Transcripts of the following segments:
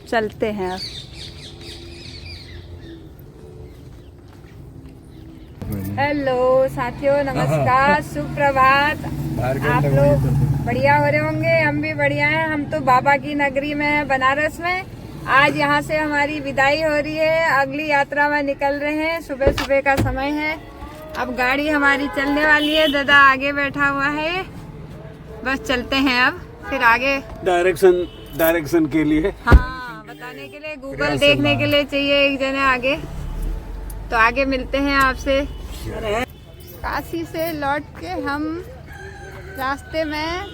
चलते हैं अब। हेलो साथियों, नमस्कार, सुप्रभात। आप लोग बढ़िया हो रहे होंगे, हम भी बढ़िया हैं। हम तो बाबा की नगरी में हैं, बनारस में। आज यहाँ से हमारी विदाई हो रही है, अगली यात्रा में निकल रहे हैं। सुबह सुबह का समय है, अब गाड़ी हमारी चलने वाली है। दादा आगे बैठा हुआ है, बस चलते हैं अब फिर आगे। डायरेक्शन के लिए, हाँ, बताने के लिए, गूगल देखने के लिए चाहिए एक जने आगे। तो आगे मिलते हैं आपसे। काशी से लौट के हम रास्ते में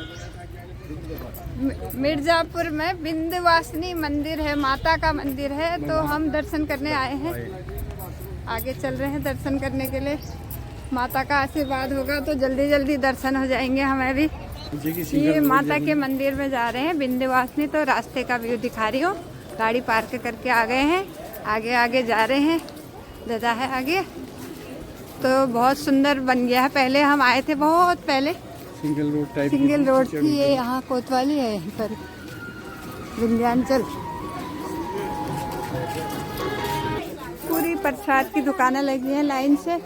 मिर्जापुर में विंध्यवासिनी मंदिर है, माता का मंदिर है, तो हम दर्शन करने आए हैं। आगे चल रहे हैं दर्शन करने के लिए। माता का आशीर्वाद होगा तो जल्दी जल्दी दर्शन हो जाएंगे हमें भी। ये माता के मंदिर में जा रहे हैं विंध्यवासिनी, तो रास्ते का व्यू दिखा रही हूँ। गाड़ी पार्क करके आ गए हैं, आगे आगे जा रहे हैं। दादा है आगे। तो बहुत सुंदर बन गया है। पहले हम आए थे, बहुत पहले सिंगल रोड थी ये। यहाँ कोतवाली है, यहीं पर विंध्याचल। पूरी प्रसाद की दुकानें लगी हैं लाइन से।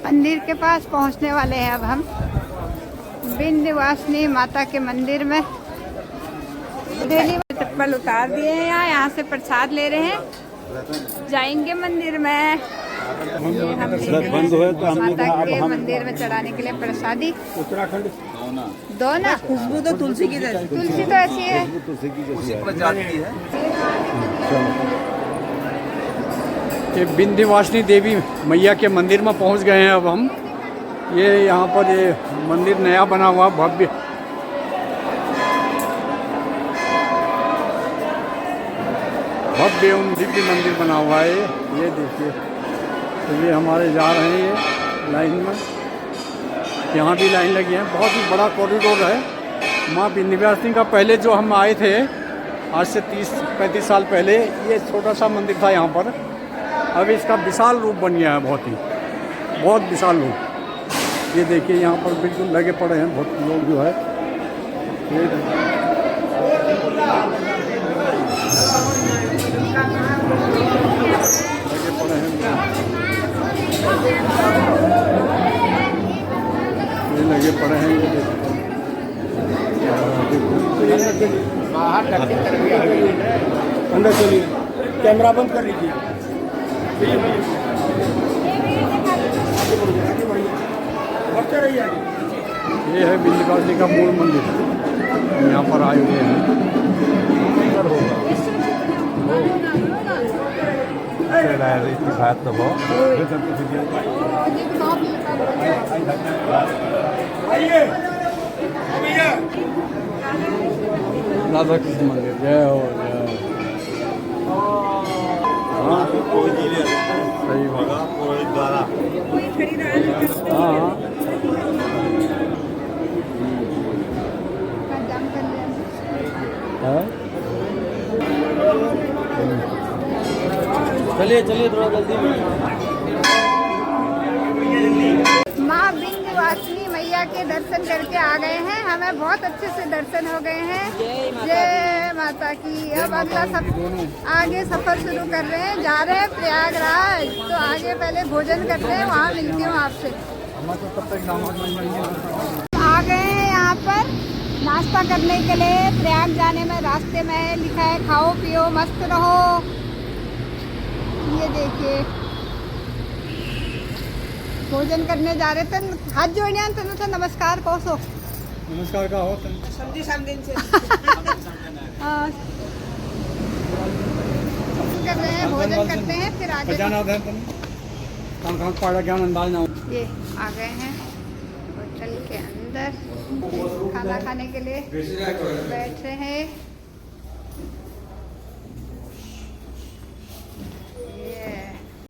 मंदिर के पास पहुंचने वाले हैं अब हम, विंध्यवासिनी माता के मंदिर में। दिल्ली में चप्पल उतार दिए हैं, यहाँ से प्रसाद ले रहे हैं, जाएंगे मंदिर में। ये हम माता के मंदिर में चढ़ाने के लिए प्रसादी। उत्तराखंड दोना खुशबू तो तुलसी की, तुलसी तो ऐसी है, ये विंध्यवासिनी देवी मैया के मंदिर में पहुंच गए हैं अब हम। ये यहाँ पर ये मंदिर नया बना हुआ, भव्य एवं दिव्य मंदिर बना हुआ है। ये देखिए, तो ये हमारे जा रहे हैं ये लाइन में। यहाँ भी लाइन लगी है, बहुत ही बड़ा कॉरिडोर है। माँ विंध्यवासिनी का पहले जो हम आए थे, आज से 30-35 साल पहले, ये छोटा सा मंदिर था यहाँ पर। अब इसका विशाल रूप बन गया है, बहुत विशाल रूप। ये देखिए, यहाँ पर बिल्कुल लगे पड़े हैं बहुत लोग जो है। लगे पड़े हैं, ये लगे पड़े हैं। अंदर चलिए, कैमरा बंद कर लीजिए। ये है विंध्यवासिनी का मूल मंदिर, यहाँ पर आए हुए हैं। राधा कृष्ण मंदिर, जय हो जय। हाँ सही बात। हाँ चलिए चलिए, थोड़ा जल्दी। माँ विंध्यवासिनी मैया के दर्शन करके आ गए हैं। हमें बहुत अच्छे से दर्शन हो गए हैं। जय माता की। अब अगला आगे सफर शुरू कर रहे हैं, जा रहे हैं प्रयागराज। तो आगे पहले भोजन करते हैं, वहाँ मिलती हूँ आपसे। आ गए हैं यहाँ पर नाश्ता करने के लिए। प्रयाग जाने में रास्ते में लिखा है खाओ पियो मस्त रहो। ये देखिए, भोजन करने जा रहे थे। हाथ जोड़िया तो नमस्कार कहो। नमस्कार का हो कर रहे हैं, भोजन करते हैं फिर आगे। ज्ञान अंदाज ना। ये आ गए हैं होटल के अंदर, खाना खाने के लिए बैठ रहे हैं।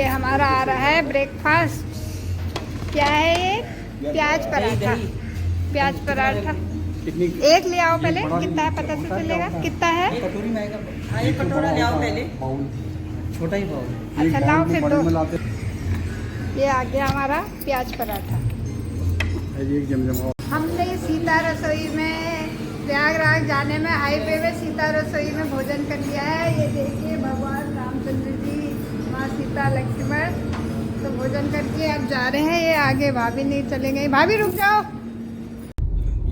ये हमारा आ रहा है ब्रेकफास्ट। क्या है ये? प्याज पराठा। प्याज पराठा एक ले आओ पहले, कितना है पता तो चलेगा कितना है। कटोरी में आएगा। हाँ, एक कटोरा ले आओ पहले, छोटा ही बाउल। अच्छा लाओ फिर दो। ये आ गया हमारा प्याज पराठा। हमने सीता रसोई में प्रयागराज जाने में हाईवे में सीता रसोई में भोजन कर लिया है। ये देखिए भगवान रामचंद्र जी, माँ सीता, लक्ष्मण तो भोजन करके अब जा रहे हैं। ये आगे भाभी नहीं चलेंगे, भाभी रुक जाओ।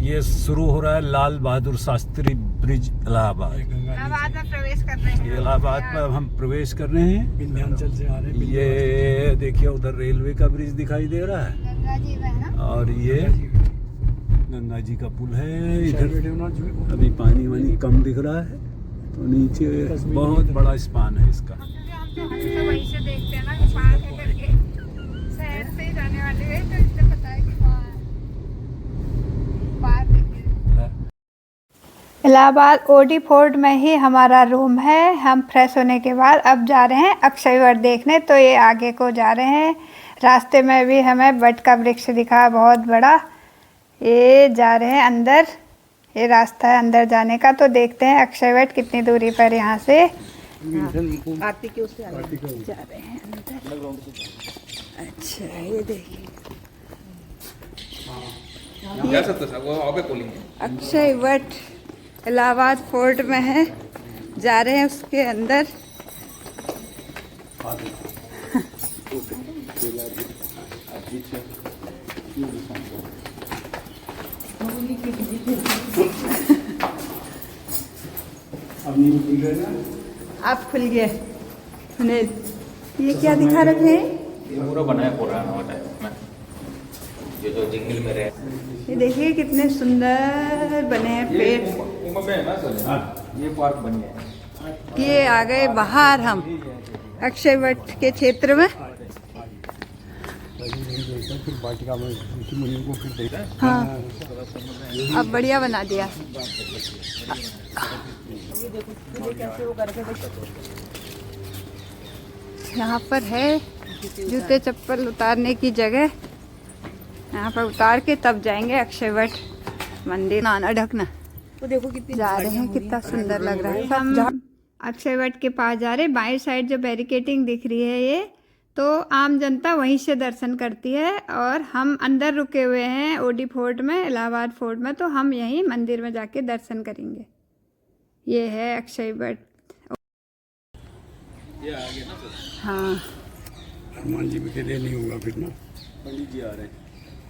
ये शुरू हो रहा है लाल बहादुर शास्त्री ब्रिज इलाहाबाद। इलाहाबाद में प्रवेश कर रहे हैं। इलाहाबाद में हम प्रवेश कर रहे हैं। विंध्याचल से आ रहे हैं। ये देखिए उधर रेलवे का ब्रिज दिखाई दे रहा है गंगा जी में है ना? और ये गंगा जी का पुल है। इधर अभी पानी वानी कम दिख रहा है तो नीचे बहुत बड़ा स्पान है इसका। हम तो वहीं से देखते हैं ना कि पार है करके, शहर से ही जाने वाले हैं तो इससे पता है कि पार देखिए। इलाहाबाद ओडी फोर्ट में ही हमारा रूम है। हम फ्रेश होने के बाद अब जा रहे हैं अक्षयवट देखने। तो ये आगे को जा रहे हैं। रास्ते में भी हमें बट का वृक्ष दिखा बहुत बड़ा। ये जा रहे हैं अंदर, ये रास्ता है अंदर जाने का। तो देखते हैं अक्षयवट कितनी दूरी पर यहाँ से आरती के उससे आगे जा रहे हैं अंदर। अच्छा ये देखिए अक्षयवट इलाहाबाद फोर्ट में है, जा रहे हैं उसके अंदर। आप खुल गए। ये क्या दिखा रखे हैं? पूरा बनाया पुराना टाइप में जो जंगल में रहे। ये देखिए कितने सुंदर बने हैं पेड़। ये पार्क बन गया। ये आ गए बाहर हम अक्षयवट के क्षेत्र में। हाँ अब बढ़िया बना दिया। यहाँ पर है जूते चप्पल उतारने की जगह। यहाँ पर उतार के तब जाएंगे अक्षयवट मंदिर। नाना ढकना तो देखो कितनी जा रहे हैं, कितना सुंदर लग रहा है। हम अक्षयवट के पास जा रहे हैं। बाएं साइड जो बैरिकेटिंग दिख रही है ये तो आम जनता वहीं से दर्शन करती है और हम अंदर रुके हुए हैं ओडी फोर्ट में, इलाहाबाद फोर्ट में। तो हम यहीं मंदिर में जाके दर्शन करेंगे। ये है अक्षयवट। हाँ हनुमान जी के लिए नहीं होगा फिर ना। पंडित जी आ रहे हैं।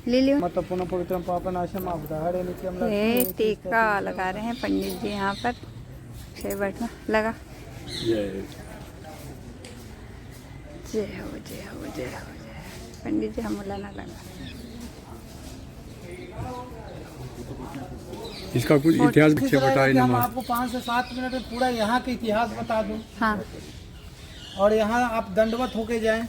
ले लियो। महत्वपूर्ण पवित्रम पापनाशम आपदाहरे नित्यम ये टीका लगा रहे हैं पंडित जी यहाँ पर अक्षयवट में। लगा जय हो जय हो जय हो जय। पंडित जी हम ना लगा। इसका कुछ इतिहास पीछे बताए हम नमाज। आपको 5 से 7 मिनट में पूरा यहाँ का इतिहास बता दूं हाँ और यहाँ आप दंडवत होके जाएं।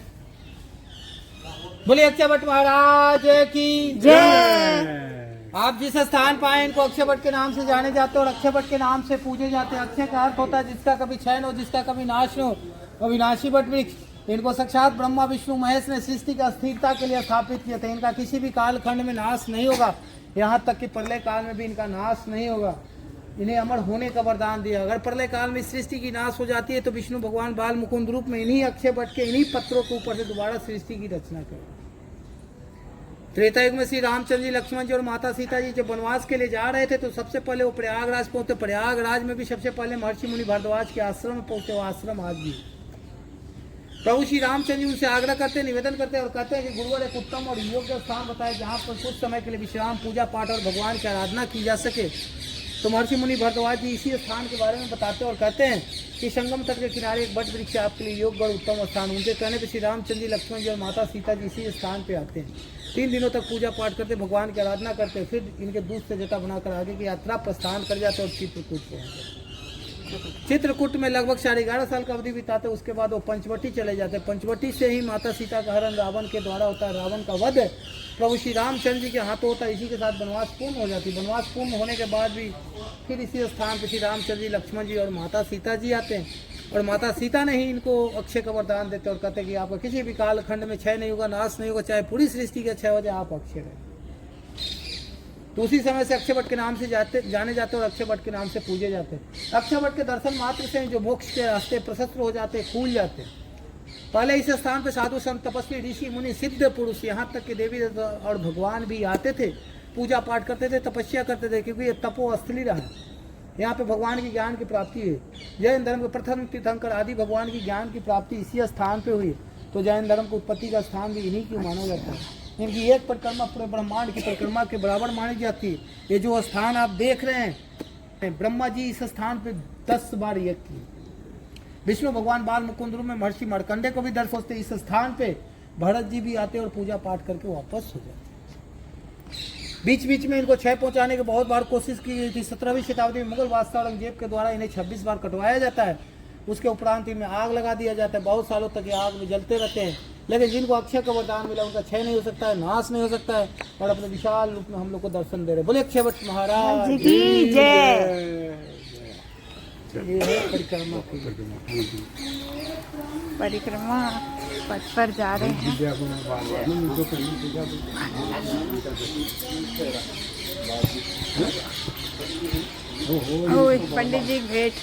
बोलिए अक्षयवट महाराज की जय। आप जिस स्थान पाए इनको अक्षयवट के नाम से जाने जाते हैं और अक्षयवट के नाम से पूजे जाते हैं। अक्षय का अर्थ होता है जिसका कभी क्षय न हो, जिसका कभी नाश न हो। अविनाशी वट वृक्ष इनको साक्षात ब्रह्मा विष्णु महेश ने सृष्टि का स्थिरता के लिए स्थापित किए थे। इनका किसी भी कालखंड में नाश नहीं होगा, यहाँ तक कि प्रलय काल में भी इनका नाश नहीं होगा। इन्हें अमर होने का वरदान दिया। अगर प्रलय काल में सृष्टि की नाश हो जाती है तो विष्णु भगवान बाल मुकुंद रूप में इन्हीं अक्षयवट के इन्हीं पत्रों के ऊपर से दोबारा सृष्टि की रचना करें। त्रेता युग में श्री रामचंद्र जी, लक्ष्मण जी और माता सीता जी जब वनवास के लिए जा रहे थे तो सबसे पहले वो प्रयागराज पहुंचे। प्रयागराज में भी सबसे पहले महर्षि मुनि भारद्वाज के आश्रम में पहुंचे। वो आश्रम आज भी प्रभु श्री रामचंद्र जी उनसे आग्रह करते, निवेदन करते और कहते हैं कि गुरुवर एक उत्तम और योग्य स्थान बताए जहाँ पर कुछ समय के लिए विश्राम, पूजा पाठ और भगवान की आराधना की जा सके। तो महर्षि मुनि भारद्वाज जी इसी स्थान के बारे में बताते और कहते हैं कि संगम तट के किनारे एक बट वृक्ष आपके लिए योग्य और उत्तम स्थान। उनके कहने पर श्री रामचंद्र जी, लक्ष्मण जी और माता सीता जी इसी स्थान पर आते हैं। 3 दिनों तक पूजा पाठ करते, भगवान की आराधना करते, फिर इनके दूध से जटा बनाकर आगे की यात्रा प्रस्थान कर जाते और चित्रकूट पहुँचते। चित्रकूट में लगभग 11.5 साल का अवधि बिताते। उसके बाद वो पंचवटी चले जाते। पंचवटी से ही माता सीता का हरण रावण के द्वारा होता है। रावण का वध प्रभु श्री रामचंद्र जी के हाथों होता है। इसी के साथ वनवास पूर्ण हो जाती। वनवास पूर्ण होने के बाद भी फिर इसी स्थान पर श्री रामचंद्र जी, लक्ष्मण जी और माता सीता जी आते हैं और माता सीता ने ही इनको अक्षय का वरदान देते और कहते कि आपका किसी भी कालखंड में क्षय नहीं होगा, नाश नहीं होगा, चाहे पूरी सृष्टि का क्षय हो जाए, आप अक्षय रहें। तो उसी समय से अक्षयवट के नाम से जाने जाते और अक्षयवट के नाम से पूजे जाते। अक्षयवट के दर्शन मात्र से जो मोक्ष के रास्ते प्रशस्त हो जाते, खुल जाते। पहले इस स्थान पर साधु संत, तपस्वी, ऋषि, मुनि, सिद्ध पुरुष, यहाँ तक कि देवी और भगवान भी आते थे। पूजा पाठ करते थे, तपस्या करते थे, क्योंकि ये तपोस्थली रहा है। यहाँ पे भगवान की ज्ञान की प्राप्ति है। जैन धर्म के प्रथम तीर्थंकर आदि भगवान की ज्ञान की प्राप्ति इसी स्थान पे हुई। तो जैन धर्म की उत्पत्ति का स्थान भी इन्हीं की माना जाता है। इनकी एक परिक्रमा पूरे ब्रह्मांड की परिक्रमा के बराबर मानी जाती है। ये जो स्थान आप देख रहे हैं, ब्रह्मा जी इस स्थान पे 10 बार यज्ञ किए। विष्णु भगवान बाल मुकुंद रूप में महर्षि मार्कंडेय को भी दर्शन होते। इस स्थान पे भरत जी भी आते और पूजा पाठ करके वापस हो जाते। बीच बीच में इनको क्षय पहुंचाने की बहुत बार कोशिश की गई थी। 17वीं शताब्दी में मुगल बादशाह औरंगजेब के द्वारा इन्हें 26 बार कटवाया जाता है। उसके उपरांत इनमें आग लगा दिया जाता है। बहुत सालों तक ये आग में जलते रहते हैं, लेकिन जिनको अक्षय का वरदान मिला उनका क्षय नहीं हो सकता है, नाश नहीं हो सकता है, और अपने विशाल रूप में हम लोग को दर्शन दे रहे। बोले अक्षय वट महाराज की जय। ये है परिक्रमा की परिक्रमा पथ पर जा रहे हैं। ओह पंडित जी ग्रेट।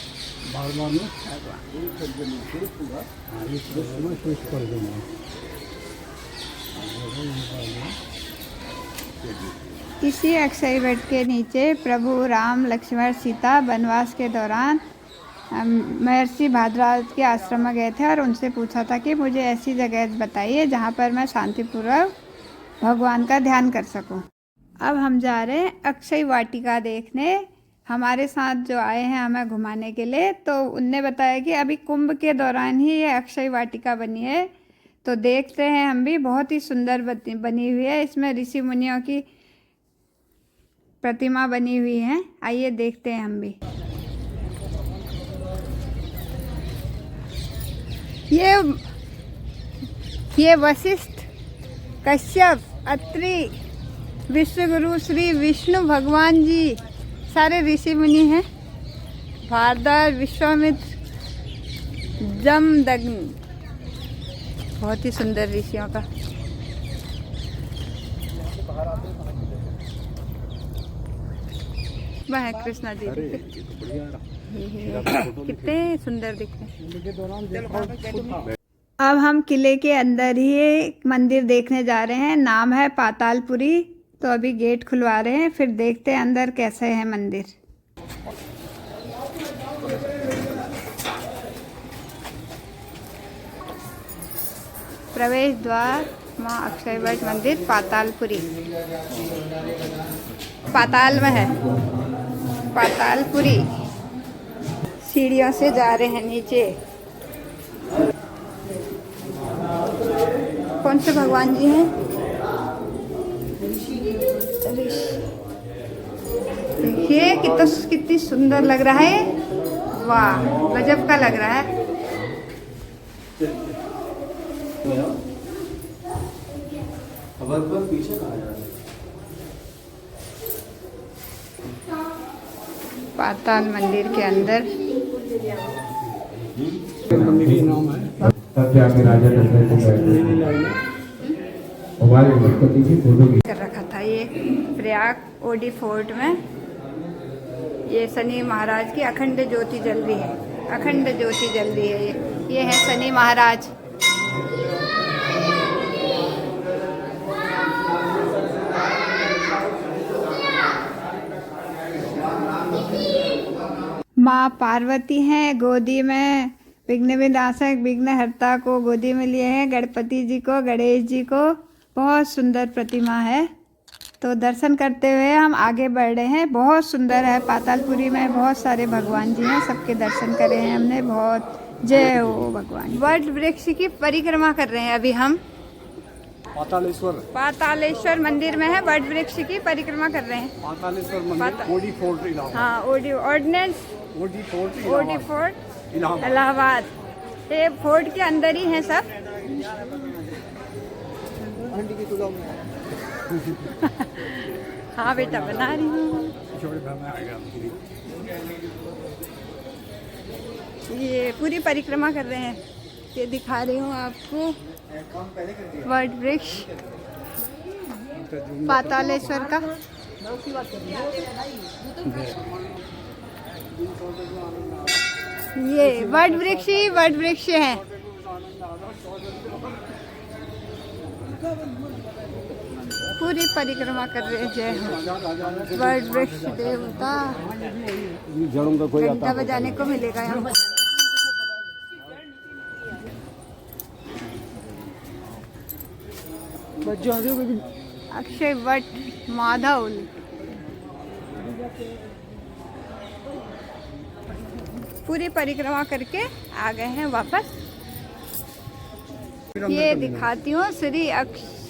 इसी अक्षय वट के नीचे प्रभु राम लक्ष्मण सीता वनवास के दौरान महर्षि भारद्वाज के आश्रम में गए थे और उनसे पूछा था कि मुझे ऐसी जगह बताइए जहाँ पर मैं शांतिपूर्वक भगवान का ध्यान कर सकूं। अब हम जा रहे हैं अक्षय वाटिका देखने। हमारे साथ जो आए हैं हमें घुमाने के लिए, तो उनने बताया कि अभी कुंभ के दौरान ही ये अक्षय वाटिका बनी है। तो देखते हैं हम भी, बहुत ही सुंदर बनी हुई है। इसमें ऋषि मुनियों की प्रतिमा बनी हुई है। आइए देखते हैं हम भी। ये वशिष्ठ, कश्यप, अत्रि, विश्वगुरु श्री विष्णु भगवान जी सारे ऋषि मुनि हैं। भारद्वाज, विश्वामित्र, जमदग्नि, बहुत ही सुंदर ऋषियों का। वह कृष्णा जी कितने सुंदर दिखते हैं। अब हम किले के अंदर ही एक मंदिर देखने जा रहे हैं, नाम है पातालपुरी। तो अभी गेट खुलवा रहे हैं, फिर देखते हैं अंदर कैसे है मंदिर। प्रवेश द्वार माँ अक्षय वट मंदिर पातालपुरी। पाताल में है पातालपुरी। सीढ़ियों से जा रहे हैं नीचे। कौन से भगवान जी हैं? देखिए कितनी सुंदर लग रहा है। वाह, गजब का लग रहा है। पाताल मंदिर के अंदर कर रखा था ये प्रयाग ओडी फोर्ट में। ये शनि महाराज की अखंड ज्योति जल रही है। अखंड ज्योति जल रही है। ये है शनि महाराज। माँ पार्वती हैं गोदी में, विघ्न विनाशक विघ्नहर्ता को गोदी में लिए हैं, गणपति जी को, गणेश जी को। बहुत सुंदर प्रतिमा है। तो दर्शन करते हुए हम आगे बढ़ रहे हैं। बहुत सुंदर है। पातालपुरी में बहुत सारे भगवान जी हैं, सबके दर्शन करे हैं हमने। बहुत जय हो भगवान। वट वृक्ष की परिक्रमा कर रहे हैं अभी हम। पातालेश्वर मंदिर में है, वट वृक्ष की परिक्रमा कर रहे हैं। पातालेश्वर मंदिर ओडी फोर्ट इलाहाबाद। हाँ, ऑर्डिनेंस ओडी फोर्ट इलाहाबाद। ये फोर्ट के अंदर ही है सब। हाँ बेटा, बना रही हूँ। ये पूरी परिक्रमा कर रहे हैं। ये दिखा रही हूँ आपको वट वृक्ष पातालेश्वर का। ये वट वृक्ष ही वट वृक्ष है। पूरी परिक्रमा कर रहे हैं। जय हो वट वृक्ष देवता। जड़ों का कोई घंटा बजाने को मिलेगा यहाँ पर। अक्षय वट माधौल। पूरी परिक्रमा करके आ गए हैं वापस। ये दिखाती हूँ श्री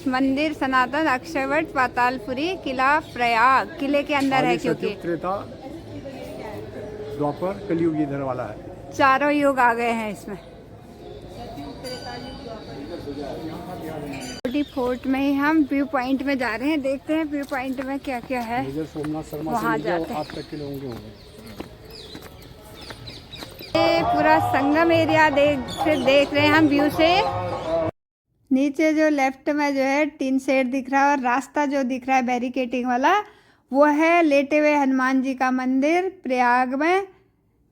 मंदिर सनातन अक्षयवट पातालपुरी किला प्रयाग। किले के अंदर है क्योंकि त्रेता द्वापर कलयुग इधर वाला है। चारों युग आ गए हैं इसमें। फोर्ट में ही हम व्यू पॉइंट में जा रहे हैं। देखते हैं व्यू पॉइंट में क्या क्या है। सोमनाथ शर्मा वहाँ से जाते हैं। आप तक के लोगों के होंगे। ये पूरा संगम एरिया देख रहे हैं हम व्यू से। नीचे जो लेफ्ट में जो है टीन शेड दिख रहा है और रास्ता जो दिख रहा है बैरिकेटिंग वाला, वो है लेटे हुए हनुमान जी का मंदिर प्रयाग में।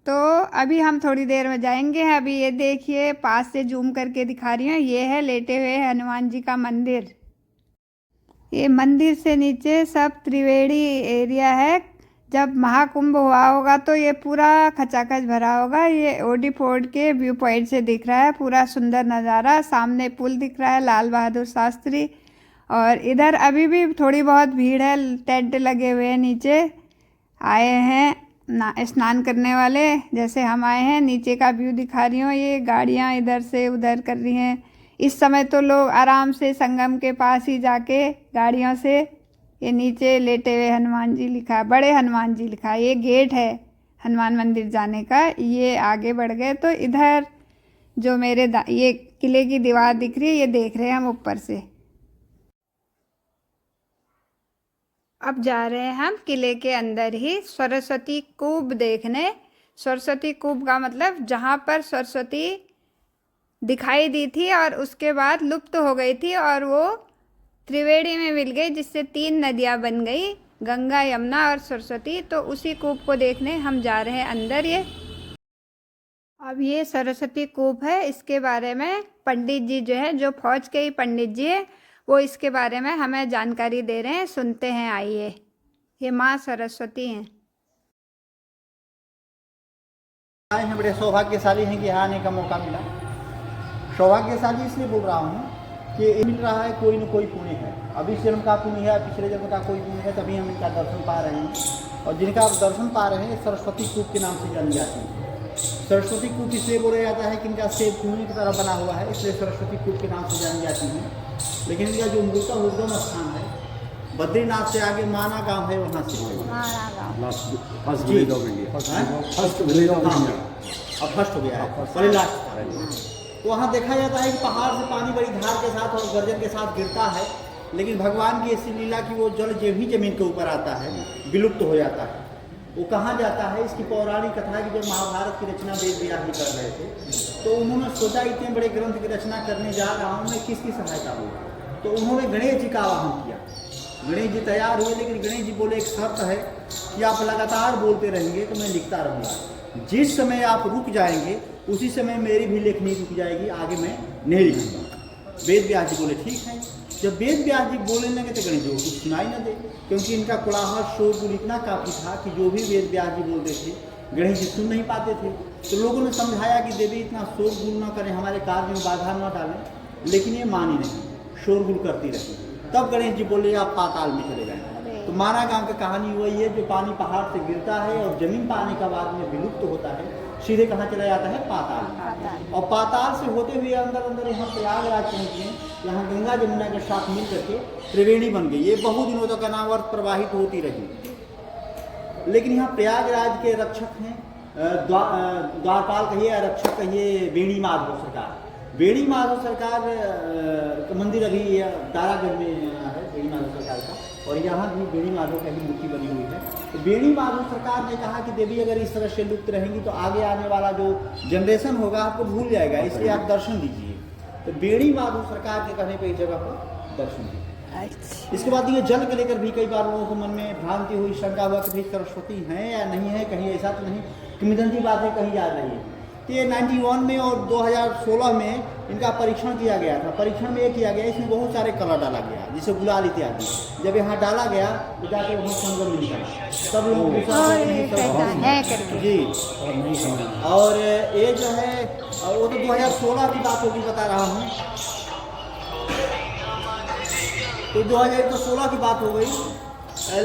तो अभी हम थोड़ी देर में जाएंगे। अभी ये देखिए पास से जूम करके दिखा रही हूँ, ये है लेटे हुए हनुमान जी का मंदिर। ये मंदिर से नीचे सब त्रिवेणी एरिया है। जब महाकुंभ हुआ होगा तो ये पूरा खचाखच भरा होगा। ये ओडी फोर्ट के व्यू पॉइंट से दिख रहा है पूरा सुंदर नज़ारा। सामने पुल दिख रहा है लाल बहादुर शास्त्री। और इधर अभी भी थोड़ी बहुत भीड़ है। टेंट लगे हुए हैं नीचे। आए हैं स्नान करने वाले जैसे हम आए हैं। नीचे का व्यू दिखा रही हूँ। ये गाड़ियाँ इधर से उधर कर रही हैं। इस समय तो लोग आराम से संगम के पास ही जाके गाड़ियों से। ये नीचे लेटे हुए हनुमान जी लिखा है, बड़े हनुमान जी लिखा है। ये गेट है हनुमान मंदिर जाने का। ये आगे बढ़ गए तो इधर जो मेरे ये किले की दीवार दिख रही है, ये देख रहे हैं हम ऊपर से। अब जा रहे हैं हम किले के अंदर ही सरस्वती कूप देखने। सरस्वती कूप का मतलब जहाँ पर सरस्वती दिखाई दी थी और उसके बाद लुप्त हो गई थी और वो त्रिवेणी में मिल गई, जिससे 3 नदियाँ बन गई, गंगा यमुना और सरस्वती। तो उसी कूप को देखने हम जा रहे हैं अंदर। ये अब ये सरस्वती कूप है। इसके बारे में पंडित जी जो है, जो फौज के ही पंडित जी है, वो इसके बारे में हमें जानकारी दे रहे हैं। सुनते हैं, आइए। ये माँ सरस्वती हैं। आए हैं, बड़े सौभाग्यशाली हैं कि यहाँ आने का मौका मिला। सौभाग्यशाली इसलिए बोल रहा हूँ कि ये मिल रहा है कोई न कोई पुण्य है। अभी इस जन्म का पुण्य है, पिछले जन्म का कोई पुण्य है, तभी हम इनका दर्शन पा रहे हैं। और जिनका आप दर्शन पा रहे हैं सरस्वती कूप के नाम से जानी जाती है। सरस्वती कूप इसलिए बोला जाता है कि इनका सेब कुएं की तरह बना हुआ है, इसलिए सरस्वती कूप के नाम से जानी जाती है। लेकिन इनका जो मूलतः उद्गम स्थान है बद्रीनाथ से आगे माना गाँव है, वहाँ से first village of India. First village of India अब फर्स्ट हो गया है, पहले लास्ट। तो वहाँ देखा जाता है कि पहाड़ से पानी बड़ी धार के साथ और गर्जन के साथ गिरता है, लेकिन भगवान की ऐसी लीला कि वो जल जब भी जमीन के ऊपर आता है विलुप्त हो जाता है। वो कहाँ जाता है, इसकी पौराणिक कथा है कि जब महाभारत की रचना वेद व्यास जी कर रहे थे तो उन्होंने सोचा इतने बड़े ग्रंथ की रचना करने जा रहा हूँ मैं, किसकी सहायता होगी। तो उन्होंने गणेश जी का आवाहन किया। गणेश जी तैयार हुए, लेकिन गणेश जी बोले एक शर्त है कि आप लगातार बोलते रहेंगे तो मैं लिखता रहूँगा। जिस समय आप रुक जाएंगे उसी समय मेरी भी लेखनी रुक जाएगी, आगे मैं नहीं लिखूँगा। वेद व्यास जी बोले ठीक है। जब वेद व्यास जी बोलने लगे तो गणेश जी को कुछ सुनाई न दे, क्योंकि इनका कोलाहल शोरगुल इतना काफ़ी था कि जो भी वेद व्यास जी बोलते थे गणेश जी सुन नहीं पाते थे। तो लोगों ने समझाया कि देवी इतना शोरगुल न करें, हमारे कार्य में बाधा न डालें, लेकिन ये मानी नहीं, शोरगुल करती रही। तब गणेश जी बोले आप पाताल में चले गए। तो माना गांव की कहानी वही है, जो पानी पहाड़ से गिरता है और जमीन पाने का बाद में विलुप्त होता है, सीधे कहाँ चला जाता है, पाताल। और पाताल से होते हुए अंदर अंदर यहाँ प्रयागराज पहुँचे। यहाँ गंगा जमुना के साथ मिल करके त्रिवेणी बन गई। ये बहुत दिनों तक अनावर्त प्रवाहित होती रही। लेकिन यहाँ प्रयागराज के रक्षक हैं, द्वारपाल कहिए, रक्षक कहिए, वेणी माधव सरकार। वेणी माधव सरकार का मंदिर अभी तारागढ़ में है, वेणी माधव सरकार का। और यहाँ भी वेणी माधव की मूर्ति बनी हुई है। तो वेणी माधव सरकार ने कहा कि देवी अगर इस तरह से लुप्त रहेंगी तो आगे आने वाला जो जनरेशन होगा आपको भूल जाएगा, इसलिए आप दर्शन दीजिए। तो वेणी माधव सरकार के कहने पर इस जगह पर दर्शन दिए। इसके बाद ये जल को लेकर भी कई बार लोगों को मन में भ्रांति हुई, शंका हुआ कि भाई सरस्वती हैं या नहीं है, कहीं ऐसा तो नहीं, किंवदंती बातें कहीं जा रही है। ये 91 में और 2016 में इनका परीक्षण किया गया था। परीक्षण में ये किया गया, इसमें बहुत सारे कलर डाला गया, जैसे गुलाल इत्यादि। जब यहाँ डाला गया तो जाके वहाँ संगम मिल गया, सब लोग है करके जी। और ये जो है वो तो 2016 की बात होगी, बता रहा हूँ। तो 2016 की बात हो गई,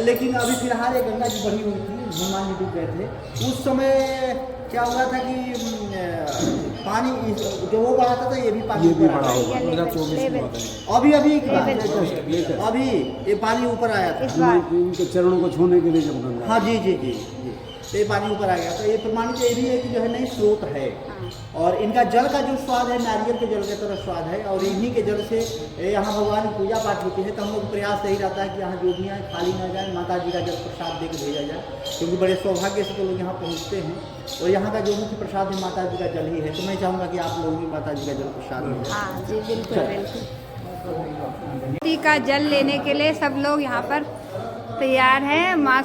लेकिन अभी फिलहाल ये गंगा जी बढ़ी हुई थी, हनुमान जी डूब गए थे। उस समय क्या हुआ था कि पानी जो वो बढ़ा था, तो ये भी पानी ऊपर आ गया। अभी की बात है, अभी ये पानी ऊपर आया था इनके चरणों को छूने के लिए जब गंगा। हाँ जी जी जी जी, तो ये पानी ऊपर आ गया। तो ये प्रमाणित ये भी है कि जो है नई स्रोत है, और इनका जल का जो स्वाद है नारियल के जल के तरह स्वाद है, और इन्हीं के जल से यहाँ भगवान की पूजा पाठ होती है। तो हम लोग प्रयास यही रहता है कि यहाँ जो भी आए खाली न जाए, माता जी का जल प्रसाद दे के भेजा जाए, क्योंकि बड़े सौभाग्य से तो लोग यहाँ पहुँचते हैं। और यहाँ का जो मुख्य प्रसाद है माता जी का जल ही है। तो मैं चाहूँगा कि आप लोग भी माता जी का जल प्रसाद लें। हाँ जी, बिल्कुल बिल्कुल। का जल लेने के लिए सब लोग यहाँ पर तैयार हैं। माँ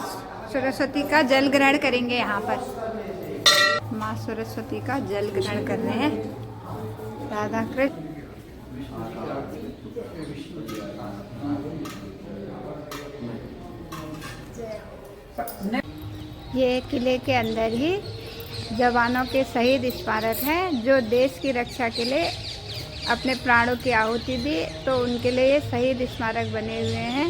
सरस्वती का जल ग्रहण करेंगे। यहाँ पर माँ सरस्वती का जल ग्रहण कर रहे हैं राधा कृष्ण। ये किले के अंदर ही जवानों के शहीद स्मारक हैं, जो देश की रक्षा के लिए अपने प्राणों की आहुति दी, तो उनके लिए ये शहीद स्मारक बने हुए हैं।